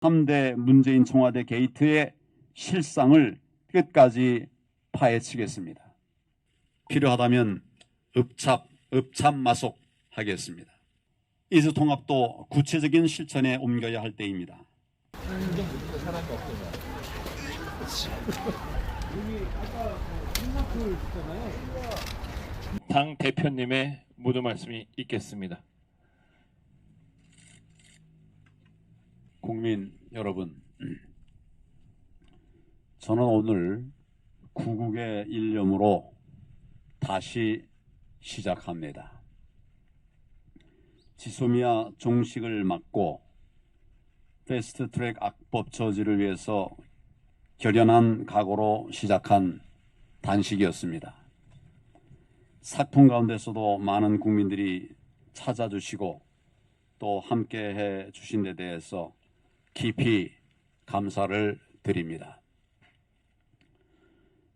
3대 문재인 청와대 게이트의 실상을 끝까지 파헤치겠습니다. 필요하다면 읍참마속하겠습니다. 이수통합도 구체적인 실천에 옮겨야 할 때입니다. 당 대표님의 모두 말씀이 있겠습니다. 국민 여러분, 저는 오늘 구국의 일념으로 다시 시작합니다. 지소미아 종식을 막고 패스트트랙 악법 저지를 위해서 결연한 각오로 시작한 단식이었습니다. 사풍 가운데서도 많은 국민들이 찾아주시고 또 함께해 주신 데 대해서 깊이 감사를 드립니다.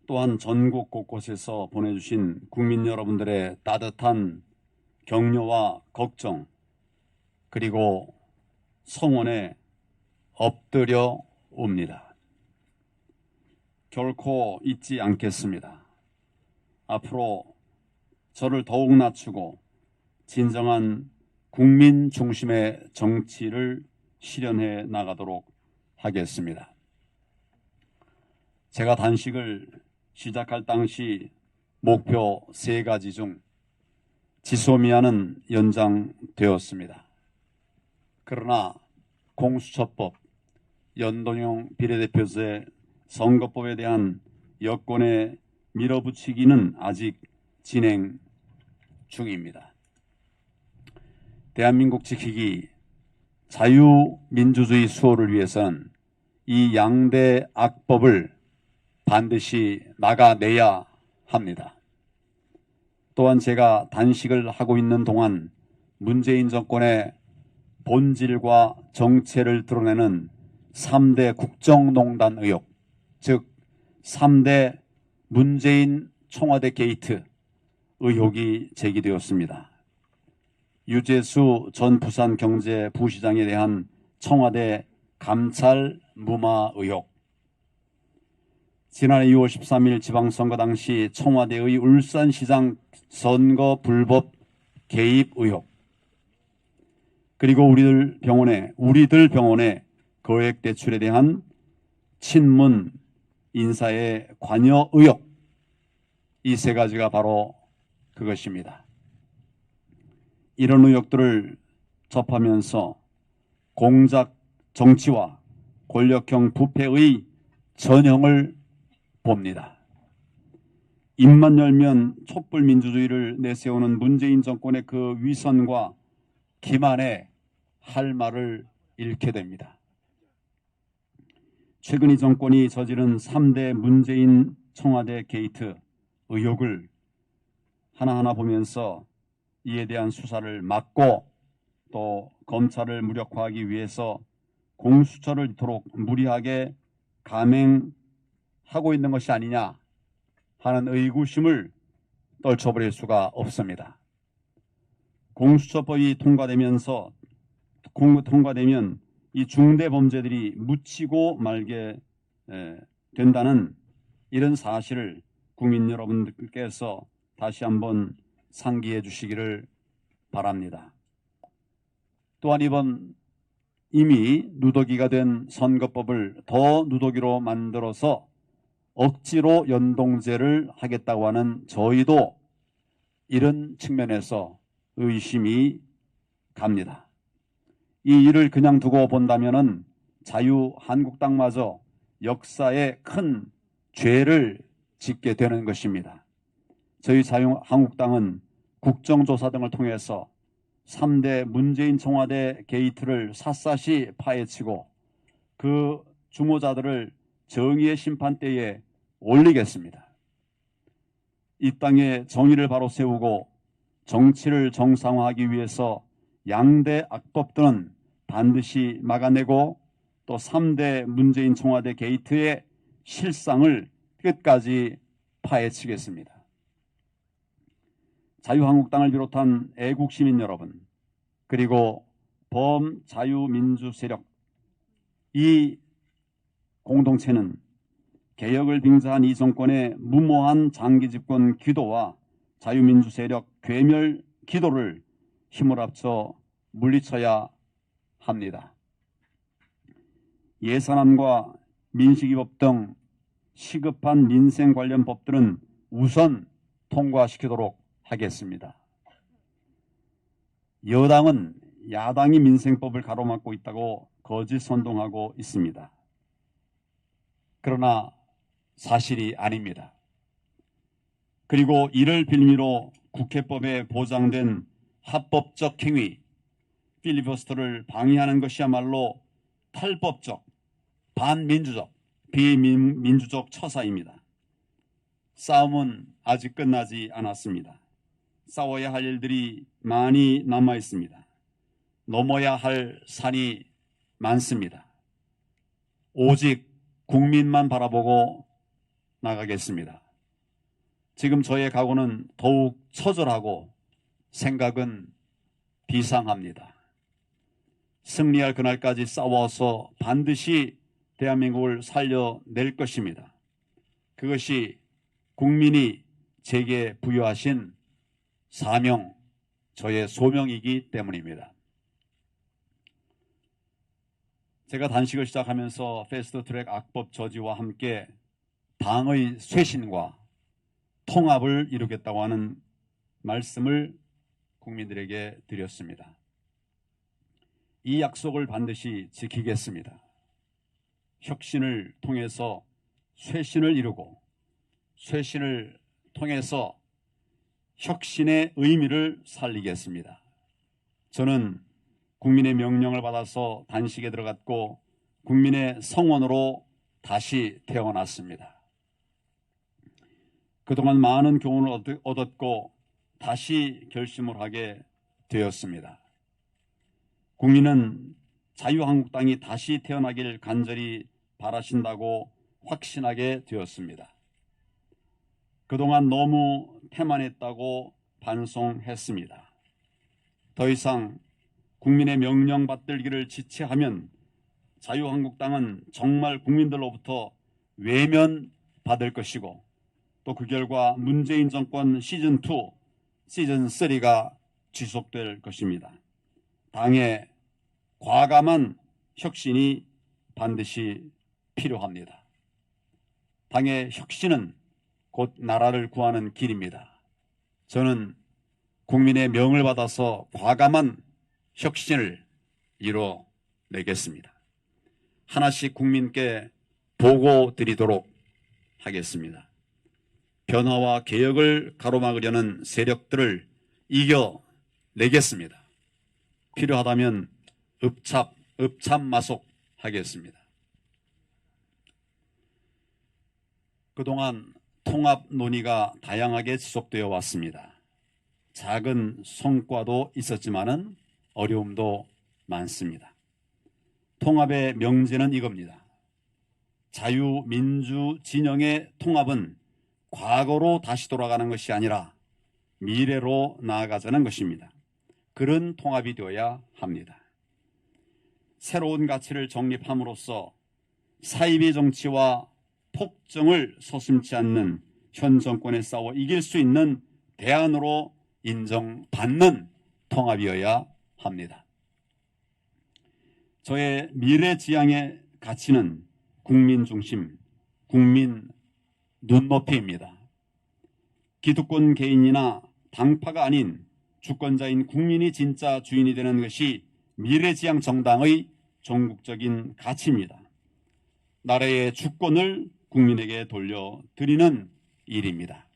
또한 전국 곳곳에서 보내주신 국민 여러분들의 따뜻한 격려와 걱정 그리고 성원에 엎드려 옵니다. 결코 잊지 않겠습니다. 앞으로 저를 더욱 낮추고 진정한 국민 중심의 정치를 실현해 나가도록 하겠습니다. 제가 단식을 시작할 당시 목표 3가지 중 지소미아는 연장되었습니다. 그러나 공수처법, 연동형 비례대표제, 선거법에 대한 여권의 밀어붙이기는 아직 진행 중입니다. 대한민국 지키기, 자유민주주의 수호를 위해서는 이 양대 악법을 반드시 막아내야 합니다. 또한 제가 단식을 하고 있는 동안 문재인 정권의 본질과 정체를 드러내는 3대 국정농단 의혹, 즉 3대 문재인 청와대 게이트 의혹이 제기되었습니다. 유재수 전 부산경제부시장에 대한 청와대 감찰 무마 의혹, 지난해 2월 13일 지방선거 당시 청와대의 울산시장 선거 불법 개입 의혹, 그리고 우리들 병원의 거액 대출에 대한 친문 인사의 관여 의혹, 이 3가지가 바로 그것입니다. 이런 의혹들을 접하면서 공작 정치와 권력형 부패의 전형을 봅니다. 입만 열면 촛불민주주의를 내세우는 문재인 정권의 그 위선과 기만에 할 말을 잃게 됩니다. 최근 이 정권이 저지른 3대 문재인 청와대 게이트 의혹을 하나하나 보면서 이에 대한 수사를 막고 또 검찰을 무력화하기 위해서 공수처를 이토록 무리하게 감행하고 있는 것이 아니냐 하는 의구심을 떨쳐버릴 수가 없습니다. 공수처법이 통과되면 이 중대 범죄들이 묻히고 말게 된다는 이런 사실을 국민 여러분들께서 다시 한번 상기해 주시기를 바랍니다. 또한 이미 누더기가 된 선거법을 더 누더기로 만들어서 억지로 연동제를 하겠다고 하는 저희도 이런 측면에서 의심이 갑니다. 이 일을 그냥 두고 본다면은 자유한국당마저 역사에 큰 죄를 짓게 되는 것입니다. 저희 자유한국당은 국정조사 등을 통해서 3대 문재인 청와대 게이트를 샅샅이 파헤치고 그 주모자들을 정의의 심판대에 올리겠습니다. 이 땅에 정의를 바로 세우고 정치를 정상화하기 위해서 양대 악법들은 반드시 막아내고 또 3대 문재인 청와대 게이트의 실상을 끝까지 파헤치겠습니다. 자유한국당을 비롯한 애국시민 여러분, 그리고 범자유민주 세력, 이 공동체는 개혁을 빙자한 이 정권의 무모한 장기 집권 기도와 자유민주 세력 괴멸 기도를 힘을 합쳐 물리쳐야 합니다. 예산안과 민식이법 등 시급한 민생 관련 법들은 우선 통과시키도록 하겠습니다. 여당은 야당이 민생법을 가로막고 있다고 거짓 선동하고 있습니다. 그러나 사실이 아닙니다. 그리고 이를 빌미로 국회법에 보장된 합법적 행위, 필리버스터를 방해하는 것이야말로 탈법적, 반민주적, 비민주적 처사입니다. 싸움은 아직 끝나지 않았습니다. 싸워야 할 일들이 많이 남아 있습니다. 넘어야 할 산이 많습니다. 오직 국민만 바라보고 나가겠습니다. 지금 저의 각오는 더욱 처절하고 생각은 비상합니다. 승리할 그날까지 싸워서 반드시 대한민국을 살려낼 것입니다. 그것이 국민이 제게 부여하신 사명, 저의 소명이기 때문입니다. 제가 단식을 시작하면서 패스트트랙 악법 저지와 함께 당의 쇄신과 통합을 이루겠다고 하는 말씀을 국민들에게 드렸습니다. 이 약속을 반드시 지키겠습니다. 혁신을 통해서 쇄신을 이루고 쇄신을 통해서 혁신의 의미를 살리겠습니다. 저는 국민의 명령을 받아서 단식에 들어갔고 국민의 성원으로 다시 태어났습니다. 그동안 많은 교훈을 얻었고 다시 결심을 하게 되었습니다. 국민은 자유한국당이 다시 태어나길 간절히 바라신다고 확신하게 되었습니다. 그동안 너무 태만했다고 반성했습니다. 더 이상 국민의 명령 받들기를 지체하면 자유한국당은 정말 국민들로부터 외면받을 것이고 또 그 결과 문재인 정권 시즌2, 시즌3가 지속될 것입니다. 당의 과감한 혁신이 반드시 필요합니다. 당의 혁신은 곧 나라를 구하는 길입니다. 저는 국민의 명을 받아서 과감한 혁신을 이뤄내겠습니다. 하나씩 국민께 보고 드리도록 하겠습니다. 변화와 개혁을 가로막으려는 세력들을 이겨내겠습니다. 필요하다면 읍참마속하겠습니다. 그동안 통합 논의가 다양하게 지속되어 왔습니다. 작은 성과도 있었지만은 어려움도 많습니다. 통합의 명제는 이겁니다. 자유민주 진영의 통합은 과거로 다시 돌아가는 것이 아니라 미래로 나아가자는 것입니다. 그런 통합이 되어야 합니다. 새로운 가치를 정립함으로써 사이비 정치와 폭정을 서슴지 않는 현 정권에 싸워 이길 수 있는 대안으로 인정받는 통합이어야 합니다. 저의 미래지향의 가치는 국민 중심, 국민 눈높이입니다. 기득권 개인이나 당파가 아닌 주권자인 국민이 진짜 주인이 되는 것이 미래지향 정당의 전국적인 가치입니다. 나라의 주권을 국민에게 돌려드리는 일입니다.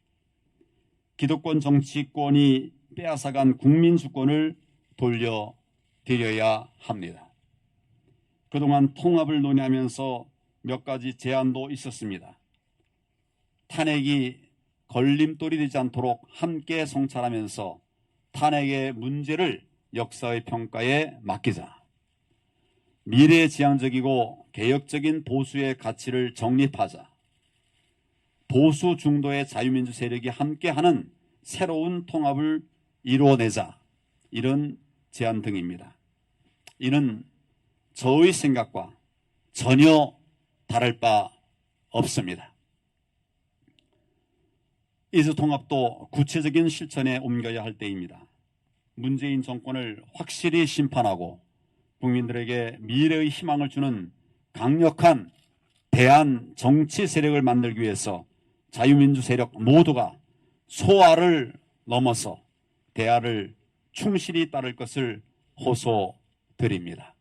기득권 정치권이 빼앗아간 국민 주권을 돌려드려야 합니다. 그동안 통합을 논의하면서 몇 가지 제안도 있었습니다. 탄핵이 걸림돌이 되지 않도록 함께 성찰하면서 탄핵의 문제를 역사의 평가에 맡기자. 미래지향적이고 개혁적인 보수의 가치를 정립하자. 보수 중도의 자유민주 세력이 함께하는 새로운 통합을 이루어내자. 이런 제안 등입니다. 이는 저의 생각과 전혀 다를 바 없습니다. 이수 통합도 구체적인 실천에 옮겨야 할 때입니다. 문재인 정권을 확실히 심판하고 국민들에게 미래의 희망을 주는 강력한 대안 정치 세력을 만들기 위해서 자유민주 세력 모두가 소아를 넘어서 대아를 충실히 따를 것을 호소드립니다.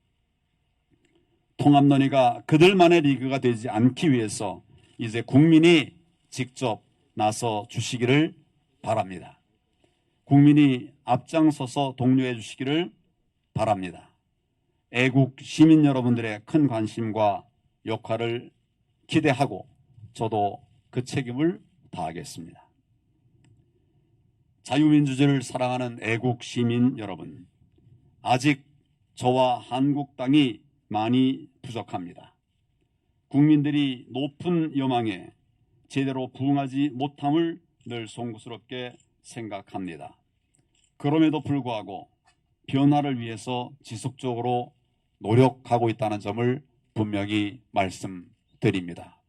통합 논의가 그들만의 리그가 되지 않기 위해서 이제 국민이 직접 나서 주시기를 바랍니다. 국민이 앞장서서 독려해 주시기를 바랍니다. 애국 시민 여러분들의 큰 관심과 역할을 기대하고 저도 그 책임을 다하겠습니다. 자유민주주의를 사랑하는 애국 시민 여러분, 아직 저와 한국당이 많이 부족합니다. 국민들이 높은 여망에 제대로 부응하지 못함을 늘 송구스럽게 생각합니다. 그럼에도 불구하고 변화를 위해서 지속적으로 노력하고 있다는 점을 분명히 말씀드립니다.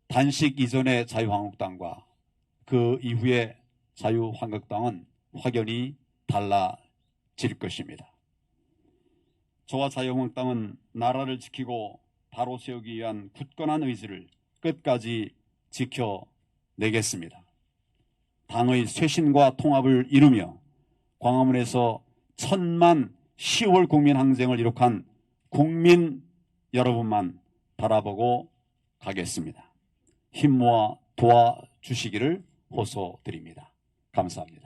단식 이전의 자유한국당과 그 이후의 자유한국당은 확연히 달라질 것입니다. 저와 자유한국당은 나라를 지키고 바로 세우기 위한 굳건한 의지를 끝까지 지켜내겠습니다. 당의 쇄신과 통합을 이루며 광화문에서 1000만 10월 국민항쟁을 이룩한 국민 여러분만 바라보고 가겠습니다. 힘 모아 도와주시기를 호소드립니다. 감사합니다.